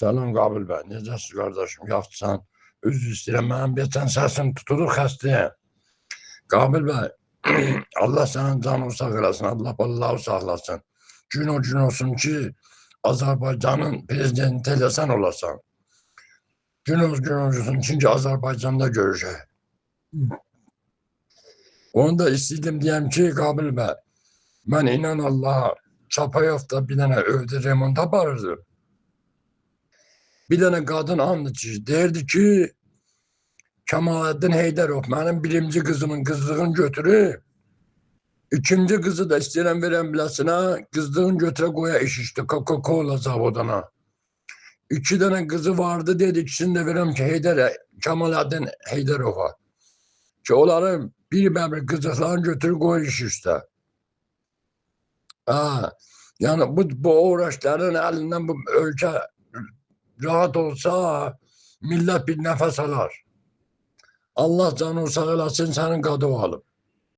Salam Qabil bəy, necəsiz qardaşım, yaxşısan? Üzr istəyirəm, mənim geçən səsim tutulur, xəstəyəm. Qabil bəy, Allah sənin canını sağ eləsin, Allah ballağı saxlasın. Gün o gün olsun ki, Azərbaycanın prezidenti elə sən olasan. Gün o gün olsun çünki Azərbaycanda görüşək. Onu da istəydim deyəm ki, Qabil bəy, mən inan Allaha, Çapayovda bir dənə övdə remont aparırdı. Bir dənə qadın andı ki, deyirdi ki, Kemalettin Heydərov mənim birinci qızımın qızlığını götürüb, ikinci qızı da istəyirəm verəm biləsinə, qızlığını götürə qoya iş işte Coca-Cola zavoduna. 2 dənə qızı vardı, dedi ikisini də verəm ki, Kemalettin Heydərova. Ki onların bir qızlıqlarını götürüb qoya iş üstə. Yəni bu uğraşların əlindən bu ölkə rahat olsa, millət bir nəfəs alar. Allah canını sağ eləsin, sənin qadı alıb.